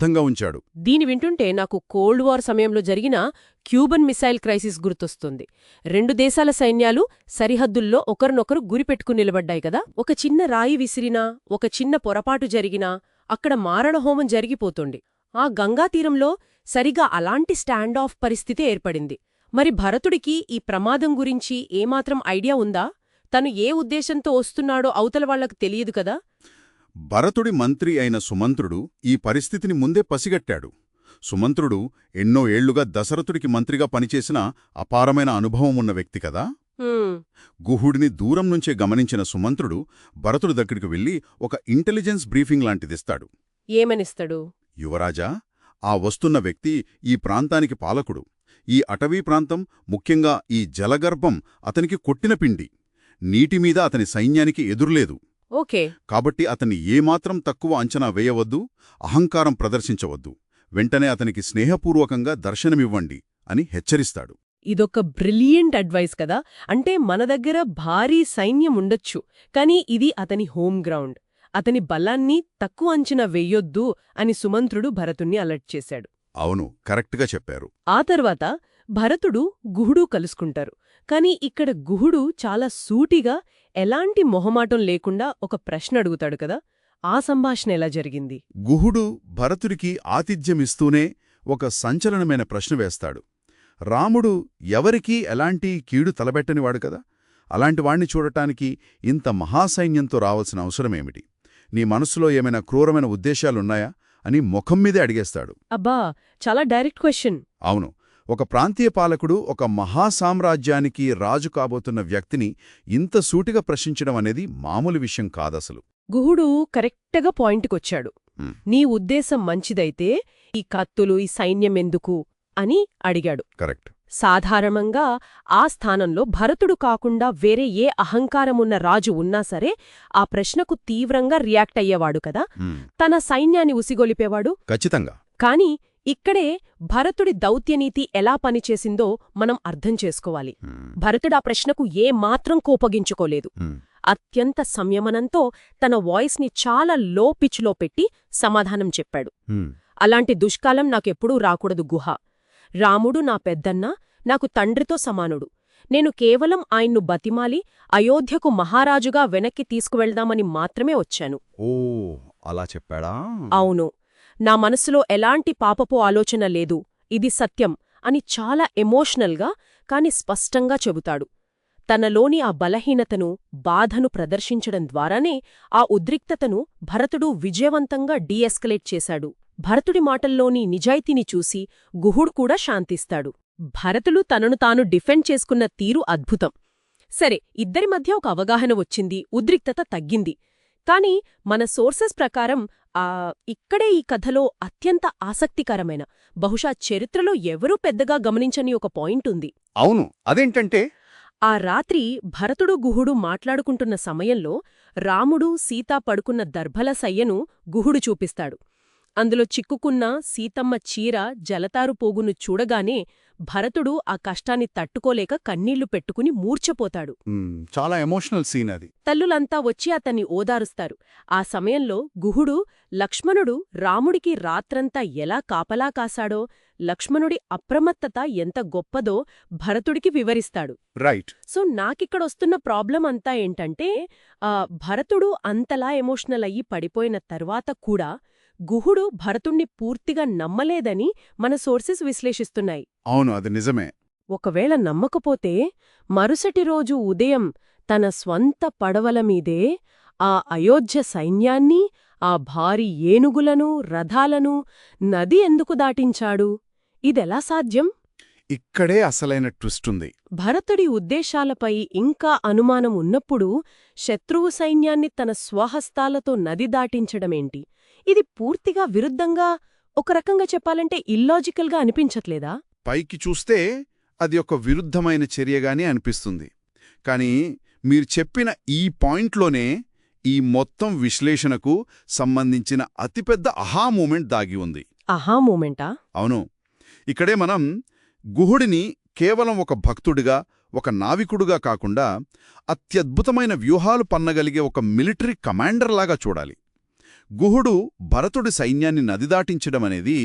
స్తబ్దంగా ఉంచాడు. దీని వింటుంటే నాకు కోల్డ్ వార్ సమయంలో జరిగిన క్యూబన్ మిసైల్ క్రైసిస్ గుర్తొస్తుంది. రెండు దేశాల సైన్యాలు సరిహద్దుల్లో ఒకరినొకరు గురిపెట్టుకుని నిలబడ్డాయి కదా. ఒక చిన్న రాయి విసిరినా, ఒక చిన్న పొరపాటు జరిగినా అక్కడ మారణహోమం జరిగిపోతుంది. ఆ గంగాతీరంలో సరిగా అలాంటి స్టాండ్ ఆఫ్ పరిస్థితి ఏర్పడింది. మరి భరతుడికి ఈ ప్రమాదం గురించి ఏమాత్రం ఐడియా ఉందా? తను ఏ ఉద్దేశంతో వస్తున్నాడో అవతల వాళ్లకు తెలియదు కదా. భరతుడి మంత్రి అయిన సుమంత్రుడు ఈ పరిస్థితిని ముందే పసిగట్టాడు. సుమంత్రుడు ఎన్నో ఏళ్లుగా దశరథుడికి మంత్రిగా పనిచేసిన అపారమైన అనుభవం ఉన్న వ్యక్తి కదా. గుహుడిని దూరం నుంచే గమనించిన సుమంత్రుడు భరతుడి దగ్గరికి వెళ్లి ఒక ఇంటెలిజెన్స్ బ్రీఫింగ్ లాంటిదిస్తాడు. ఏమనిస్తాడు? యువరాజా, ఆ వస్తున్న వ్యక్తి ఈ ప్రాంతానికి పాలకుడు. ఈ అటవీ ప్రాంతం, ముఖ్యంగా ఈ జలగర్భం అతనికి కొట్టిన పిండి. నీటిమీద అతని సైన్యానికి ఎదురులేదు. ఓకే. కాబట్టి అతన్ని ఏమాత్రం తక్కువ అంచనా వేయవద్దు, అహంకారం ప్రదర్శించవద్దు. వెంటనే అతనికి స్నేహపూర్వకంగా దర్శనమివ్వండి అని హెచ్చరిస్తాడు. ఇదొక బ్రిలియంట్ అడ్వైస్ కదా. అంటే మన దగ్గర భారీ సైన్యం ఉండొచ్చు, కానీ ఇది అతని హోమ్ గ్రౌండ్. అతని బలాన్ని తక్కువ అంచనా వెయ్యొద్దు అని సుమంత్రుడు భరతుణ్ణి అలర్ట్ చేశాడు. అవును, కరెక్ట్గా చెప్పారు. ఆ తర్వాత భరతుడు గుహుడు కలుసుకుంటారు. కాని ఇక్కడ గుహుడు చాలా సూటిగా, ఎలాంటి మొహమాటం లేకుండా ఒక ప్రశ్న అడుగుతాడు కదా. ఆ సంభాషణ ఎలా జరిగింది? గుహుడు భరతుడికి ఆతిథ్యమిస్తూనే ఒక సంచలనమైన ప్రశ్న వేస్తాడు. రాముడు ఎవరికీ ఎలాంటి కీడు తలబెట్టనివాడు కదా. అలాంటి వాణ్ణి చూడటానికి ఇంత మహాసైన్యంతో రావాల్సిన అవసరమేమిటి? నీ మనసులో ఏమైనా క్రూరమైన ఉద్దేశాలున్నాయా అని ముఖం మీదే అడిగేస్తాడు. అబ్బా, చాలా డైరెక్ట్ క్వశ్చన్. అవును. ఒక ప్రాంతీయ పాలకుడు ఒక మహాసామ్రాజ్యానికి రాజు కాబోతున్న వ్యక్తిని ఇంత సూటిగా ప్రశ్నించడం అనేది మామూలు విషయం కాదసలు. గుహుడు కరెక్ట్గా పాయింట్కొచ్చాడు. నీ ఉద్దేశం మంచిదైతే ఈ కత్తులు, ఈ సైన్యమెందుకు అని అడిగాడు. కరెక్ట్. సాధారణంగా ఆ స్థానంలో భరతుడు కాకుండా వేరే ఏ అహంకారమున్న రాజు ఉన్నా సరే ఆ ప్రశ్నకు తీవ్రంగా రియాక్ట్ అయ్యేవాడు కదా. తన సైన్యాన్ని ఉసిగొలిపేవాడు. ఖచ్చితంగా. కాని ఇక్కడే భరతుడి దౌత్యనీతి ఎలా పనిచేసిందో మనం అర్థం చేసుకోవాలి. భరతుడా ప్రశ్నకు ఏమాత్రం కోపగించుకోలేదు. అత్యంత సంయమనంతో తన వాయిస్ని చాలా లో పిచ్లో పెట్టి సమాధానం చెప్పాడు. అలాంటి దుష్కాలం నాకెప్పుడూ రాకూడదు గుహ. రాముడు నా పెద్దన్న, నాకు తండ్రితో సమానుడు. నేను కేవలం ఆయన్ను బతిమాలి అయోధ్యకు మహారాజుగా వెనక్కి తీసుకువెళ్దామని మాత్రమే వచ్చాను. ఓ, అలా చెప్పాడా? అవును. నా మనసులో ఎలాంటి పాపపు ఆలోచన లేదు, ఇది సత్యం అని చాలా ఎమోషనల్గా కాని స్పష్టంగా చెబుతాడు. తనలోని ఆ బలహీనతను, బాధను ప్రదర్శించడం ద్వారానే ఆ ఉద్రిక్తతను భరతుడు విజయవంతంగా డీఎస్కలేట్ చేశాడు. భరతుడి మాటల్లోని నిజాయితీని చూసి గుహుడు కూడా శాంతిస్తాడు. భరతుడు తనను తాను డిఫెండ్ చేసుకున్న తీరు అద్భుతం. సరే, ఇద్దరి మధ్య ఒక అవగాహన వచ్చింది, ఉద్రిక్తత తగ్గింది. కాని మన సోర్సెస్ ప్రకారం ఇక్కడే ఈ కథలో అత్యంత ఆసక్తికరమైన, బహుశా చరిత్రలో ఎవరూ పెద్దగా గమనించని ఒక పాయింట్ ఉంది. అవును, అదేంటంటే ఆ రాత్రి భరతుడు గుహుడు మాట్లాడుకుంటున్న సమయంలో రాముడు సీత పడుకున్న దర్భల సయ్యను గుహుడు చూపిస్తాడు. అందులో చిక్కుకున్న సీతమ్మ చీర, జలతారు పోగును చూడగానే భరతుడు ఆ కష్టాన్ని తట్టుకోలేక కన్నీళ్లు పెట్టుకుని మూర్ఛపోతాడు. చాలా ఎమోషనల్ సీన్ అది. తల్లులంతా వచ్చి అతన్ని ఓదారుస్తారు. ఆ సమయంలో గుహుడు లక్ష్మణుడు రాముడికి రాత్రంతా ఎలా కాపలా కాశాడో, లక్ష్మణుడి అప్రమత్తత ఎంత గొప్పదో భరతుడికి వివరిస్తాడు. రైట్. సో నాకిక్కడొస్తున్న ప్రాబ్లం అంతా ఏంటంటే, భరతుడు అంతలా ఎమోషనల్ అయ్యి పడిపోయిన తర్వాత కూడా గుహుడు భరతుణ్ణి పూర్తిగా నమ్మలేదని మన సోర్సెస్ విశ్లేషిస్తున్నాయి. అవును, అది నిజమే. ఒకవేళ నమ్మకపోతే మరుసటి రోజు ఉదయం తన స్వంత పడవలమీదే ఆ అయోధ్య సైన్యాన్ని, ఆ భారీ ఏనుగులను, రథాలను నది ఎందుకు దాటించాడు? ఇదెలా సాధ్యం? ఇక్కడే అసలైన ట్విస్టుంది. భరతుడి ఉద్దేశాలపై ఇంకా అనుమానం ఉన్నప్పుడు శత్రువు సైన్యాన్ని తన స్వహస్తాలతో నది దాటించడమేంటి? ఇది పూర్తిగా విరుద్ధంగా, ఒక రకంగా చెప్పాలంటే ఇల్లాజికల్గా అనిపించట్లేదా? పైకి చూస్తే అది ఒక విరుద్ధమైన చర్యగానే అనిపిస్తుంది. కాని మీరు చెప్పిన ఈ పాయింట్లోనే ఈ మొత్తం విశ్లేషణకు సంబంధించిన అతిపెద్ద అహా మూమెంట్ దాగి ఉంది. అహా మూమెంటా? అవును. ఇక్కడే మనం గుహుడిని కేవలం ఒక భక్తుడిగా, ఒక నావికుడుగా కాకుండా అత్యద్భుతమైన వ్యూహాలు పన్నగలిగే ఒక మిలిటరీ కమాండర్లాగా చూడాలి. గుహుడు భరతుడి సైన్యాన్ని నది దాటించడమనేది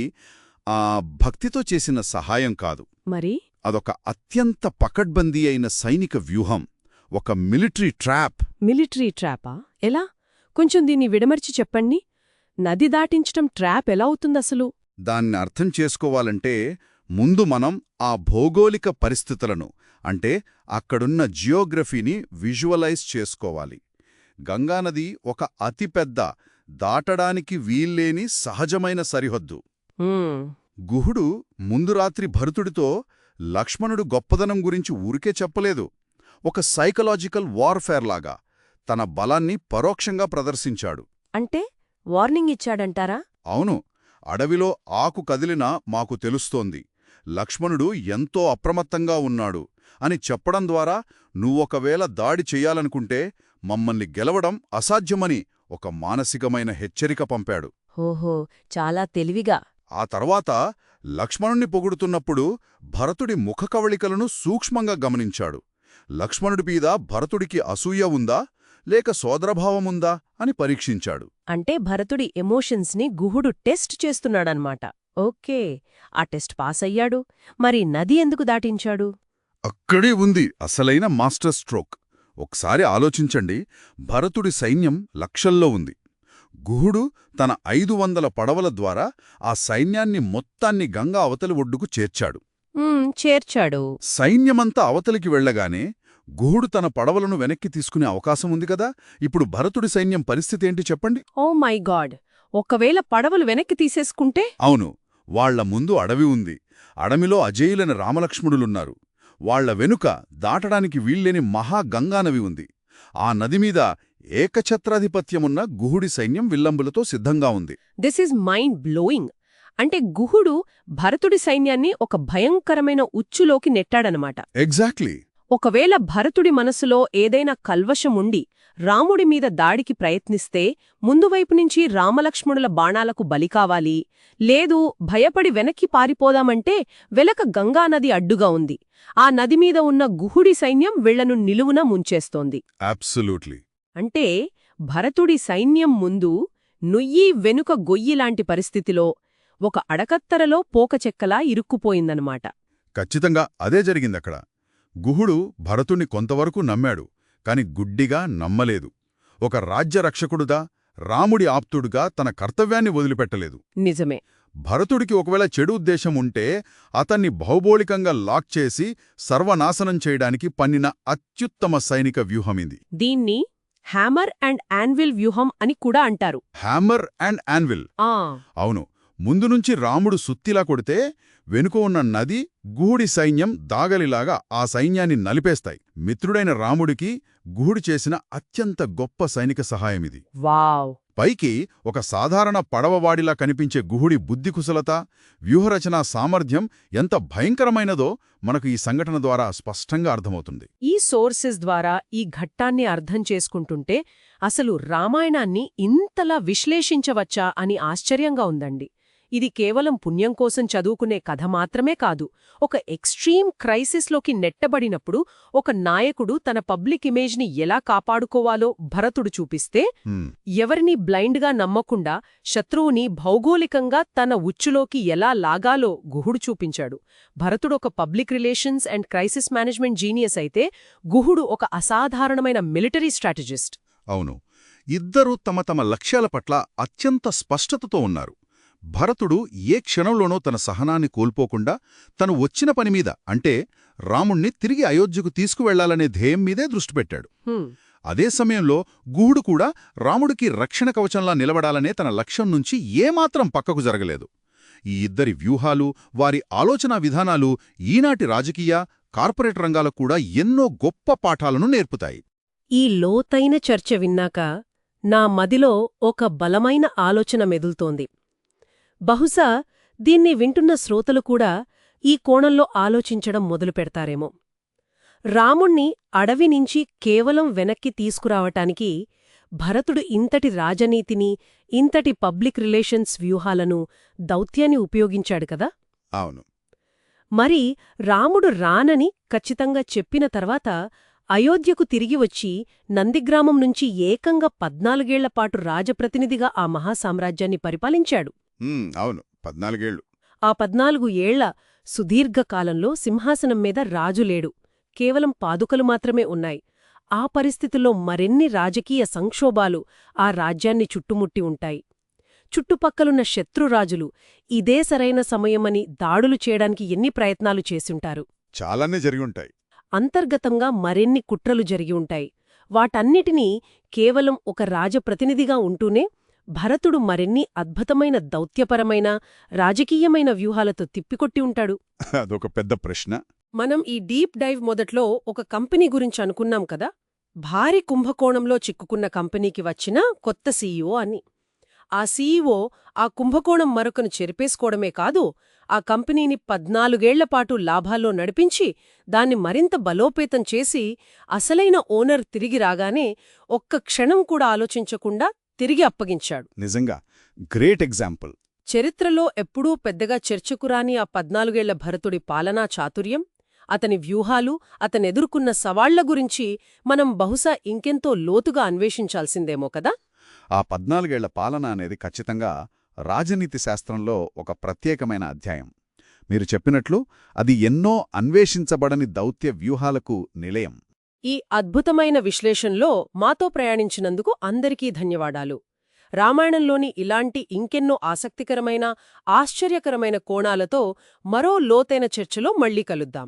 భక్తితో చేసిన సహాయం కాదు. మరి అదొక అత్యంత పకడ్బందీ అయిన సైనిక వ్యూహం, ఒక మిలిటరీ ట్రాప్. మిలిటరీ ట్రాపా? ఎలా? కొంచెం దీన్ని విడమర్చి చెప్పండి. నది దాటించటం ట్రాప్ ఎలా అవుతుందసలు? దాన్ని అర్థం చేసుకోవాలంటే ముందు మనం ఆ భౌగోళిక పరిస్థితులను, అంటే అక్కడున్న జియోగ్రఫీని విజువలైజ్ చేసుకోవాలి. గంగానది ఒక అతిపెద్ద, దాటడానికి వీల్లేని సహజమైన సరిహద్దు. గుహుడు ముందు రాత్రి భరతుడితో లక్ష్మణుడు గొప్పదనం గురించి ఊరికే చెప్పలేదు. ఒక సైకలాజికల్ వార్ఫేర్ లాగా తన బలాన్ని పరోక్షంగా ప్రదర్శించాడు. అంటే వార్నింగ్ ఇచ్చాడంటారా? అవును. అడవిలో ఆకు కదిలినా మాకు తెలుస్తోంది, లక్ష్మణుడు ఎంతో అప్రమత్తంగా ఉన్నాడు అని చెప్పడం ద్వారా నువ్వొకవేళ దాడి చెయ్యాలనుకుంటే మమ్మల్ని గెలవడం అసాధ్యమని ఒక మానసికమైన హెచ్చరిక పంపాడు. ఓహో, చాలా తెలివిగా. ఆ తర్వాత లక్ష్మణుణ్ణి పొగుడుతున్నప్పుడు భరతుడి ముఖకవళికలను సూక్ష్మంగా గమనించాడు. లక్ష్మణుడి మీద భరతుడికి అసూయ ఉందా లేక సోదరభావముందా అని పరీక్షించాడు. అంటే భరతుడి ఎమోషన్స్ని గుహుడు టెస్ట్ చేస్తున్నాడన్మాట. ఓకే, ఆ టెస్ట్ పాస్ అయ్యాడు. మరి నది ఎందుకు దాటించాడు? అక్కడే ఉంది అసలైన మాస్టర్ స్ట్రోక్. ఒకసారి ఆలోచించండి. భరతుడి సైన్యం లక్షల్లో ఉంది. గుహుడు తన 500 పడవల ద్వారా ఆ సైన్యాన్ని మొత్తాన్ని గంగా అవతలి ఒడ్డుకు చేర్చాడు. చేర్చాడు. సైన్యమంతా అవతలికి వెళ్లగానే గుహుడు తన పడవలను వెనక్కి తీసుకునే అవకాశం ఉంది కదా. ఇప్పుడు భరతుడి సైన్యం పరిస్థితేంటి చెప్పండి. ఓ మై గాడ్, ఒకవేళ పడవలు వెనక్కి తీసేసుకుంటే? అవును, వాళ్ల ముందు అడవి ఉంది. అడవిలో అజేయులైన రామలక్ష్మణులున్నారు. వాళ్ల వెనుక దాటడానికి వీల్లేని మహాగంగానవి ఉంది. ఆ నదిమీద ఏకఛత్రాధిపత్యమున్న గుహుడి సైన్యం విల్లంబులతో సిద్ధంగా ఉంది. This is mind blowing. అంటే గుహుడు భరతుడి సైన్యాన్ని ఒక భయంకరమైన ఉచ్చులోకి నెట్టాడనమాట. ఎగ్జాక్ట్లీ. ఒకవేళ భరతుడి మనసులో ఏదైనా కల్వశముండి రాముడి మీద దాడికి ప్రయత్నిస్తే ముందువైపు నుంచి రామలక్ష్మణుల బాణాలకు బలికావాలి, లేదు భయపడి వెనక్కి పారిపోదామంటే వెలక గంగానది అడ్డుగా ఉంది. ఆ నదిమీద ఉన్న గుహుడి సైన్యం వీళ్లను నిలువున ముంచేస్తోంది. అబ్సల్యూట్లీ. అంటే భరతుడి సైన్యం ముందు నుయ్యి వెనుక గొయ్యిలాంటి పరిస్థితిలో ఒక అడకత్తరలో పోకచెక్కలా ఇరుక్కుపోయిందనమాట. ఖచ్చితంగా అదే జరిగిందక్కడ. గుహుడు భరతుణ్ణి కొంతవరకు నమ్మాడు, కాని గుడ్డిగా నమ్మలేదు. ఒక రాజ్యరక్షకుడుగా, రాముడి ఆప్తుడుగా తన కర్తవ్యాన్ని వదిలిపెట్టలేదు. నిజమే. భరతుడికి ఒకవేళ చెడు ఉద్దేశం ఉంటే అతన్ని భౌగోళికంగా లాక్ చేసి సర్వనాశనం చేయడానికి పన్నిన అత్యుత్తమ సైనిక వ్యూహమిది. దీన్ని హ్యామర్ అండ్ యాన్విల్ వ్యూహం అని కూడా అంటారు. Hammer and anvil. అవును. ముందు నుంచి రాముడు సుత్తిలా కొడితే వెనుక ఉన్న నది, గుహుడి సైన్యం దాగలిలాగా ఆ సైన్యాన్ని నలిపేస్తాయి. మిత్రుడైన రాముడికి గుహుడు చేసిన అత్యంత గొప్ప సైనిక సహాయమిది. వావ్! పైకి ఒక సాధారణ పడవవాడిలా కనిపించే గుహుడి బుద్ధికుశలత, వ్యూహరచనా సామర్థ్యం ఎంత భయంకరమైనదో మనకు ఈ సంఘటన ద్వారా స్పష్టంగా అర్థమవుతుంది. ఈ సోర్సెస్ ద్వారా ఈ ఘట్టాన్ని అర్థం చేసుకుంటుంటే అసలు రామాయణాన్ని ఇంతలా విశ్లేషించవచ్చా అని ఆశ్చర్యంగా ఉందండి. ఇది కేవలం పుణ్యం కోసం చదువుకునే కథ మాత్రమే కాదు. ఒక ఎక్స్ట్రీమ్ క్రైసిస్లోకి నెట్టబడినప్పుడు ఒక నాయకుడు తన పబ్లిక్ ఇమేజ్ని ఎలా కాపాడుకోవాలో భరతుడు చూపిస్తే, ఎవరినీ బ్లైండ్గా నమ్మకుండా శత్రువుని భౌగోళికంగా తన ఉచ్చులోకి ఎలా లాగాలో గుహుడు చూపించాడు. భరతుడు ఒక public relations and crisis management genius అయితే, గుహుడు ఒక అసాధారణమైన మిలిటరీ స్ట్రాటజిస్ట్. అవును. ఇద్దరూ తమ తమ లక్ష్యాల పట్ల అత్యంత స్పష్టతతో ఉన్నారు. భరతుడు ఏ క్షణంలోనో తన సహనాన్ని కోల్పోకుండా తను వచ్చిన పనిమీద, అంటే రాముణ్ణి తిరిగి అయోధ్యకు తీసుకువెళ్లాలనే ధ్యేయం మీదే దృష్టిపెట్టాడు. అదే సమయంలో గుహుడు కూడా రాముడికి రక్షణ కవచంలా నిలబడాలనే తన లక్ష్యం నుంచి ఏమాత్రం పక్కకు జరగలేదు. ఈ ఇద్దరి వ్యూహాలు, వారి ఆలోచనా విధానాలు ఈనాటి రాజకీయ, కార్పొరేట్ రంగాలకు కూడా ఎన్నో గొప్ప పాఠాలను నేర్పుతాయి. ఈ లోతైన చర్చ విన్నాక నా మదిలో ఒక బలమైన ఆలోచన మెదులుతోంది. బహుశా దీన్ని వింటున్న శ్రోతలు కూడా ఈ కోణంలో ఆలోచించడం మొదలుపెడతారేమో. రాముణ్ణి అడవి నుంచి కేవలం వెనక్కి తీసుకురావటానికి భరతుడు ఇంతటి రాజనీతిని, ఇంతటి పబ్లిక్ రిలేషన్స్ వ్యూహాలను, దౌత్యాన్ని ఉపయోగించాడు కదా. అవును. మరి రాముడు రానని ఖచ్చితంగా చెప్పిన తర్వాత అయోధ్యకు తిరిగి వచ్చి నందిగ్రామం నుంచి ఏకంగా 14 ఏళ్లపాటు రాజప్రతినిధిగా ఆ మహాసామ్రాజ్యాన్ని పరిపాలించాడు. అవును, 14 ఏళ్ళు. ఆ 14 ఏళ్ల సుదీర్ఘకాలంలో సింహాసనం మీద రాజులేడు, కేవలం పాదుకలు మాత్రమే ఉన్నాయి. ఆ పరిస్థితుల్లో మరెన్ని రాజకీయ సంక్షోభాలు ఆ రాజ్యాన్ని చుట్టుముట్టి ఉంటాయి. చుట్టుపక్కలున్న శత్రురాజులు ఇదే సరైన సమయమని దాడులు చేయడానికి ఎన్ని ప్రయత్నాలు చేసుంటారు. చాలానే జరిగుంటాయి. అంతర్గతంగా మరెన్ని కుట్రలు జరిగి ఉంటాయి. వాటన్నిటినీ కేవలం ఒక రాజప్రతినిధిగా ఉంటూనే భరతుడు మరెన్ని అద్భుతమైన దౌత్యపరమైన రాజకీయమైన వ్యూహాలతో తిప్పికొట్టి ఉంటాడు. అదొక పెద్ద ప్రశ్న. మనం ఈ డీప్ డైవ్ మొదట్లో ఒక కంపెనీ గురించి అనుకున్నాం కదా, భారీ కుంభకోణంలో చిక్కుకున్న కంపెనీకి వచ్చిన కొత్త సీఈఓ అని. ఆ సీఈఓ ఆ కుంభకోణం మరొకను చెరిపేసుకోవడమే కాదు, ఆ కంపెనీని 14 ఏళ్లపాటు లాభాల్లో నడిపించి దాన్ని మరింత బలోపేతం చేసి అసలైన ఓనర్ తిరిగి రాగానే ఒక్క క్షణం కూడా ఆలోచించకుండా తిరిగి అప్పగించాడు. నిజంగా గ్రేట్ ఎగ్జాంపుల్. చరిత్రలో ఎప్పుడూ పెద్దగా చర్చకురాని ఆ 14 ఏళ్ల భరతుడి పాలనా చాతుర్యం, అతని వ్యూహాలు, అతనెదుర్కొన్న సవాళ్ల గురించి మనం బహుశా ఇంకెంతో లోతుగా అన్వేషించాల్సిందేమో కదా. ఆ 14 ఏళ్ల పాలన అనేది ఖచ్చితంగా రాజనీతి శాస్త్రంలో ఒక ప్రత్యేకమైన అధ్యాయం. మీరు చెప్పినట్లు అది ఎన్నో అన్వేషించబడని దౌత్య వ్యూహాలకు నిలయం. ఈ అద్భుతమైన విశ్లేషణలో మాతో ప్రయాణించినందుకు అందరికీ ధన్యవాదాలు. రామాయణంలోని ఇలాంటి ఇంకెన్నో ఆసక్తికరమైన, ఆశ్చర్యకరమైన కోణాలతో మరో లోతైన చర్చలో మళ్ళీ కలుద్దాం.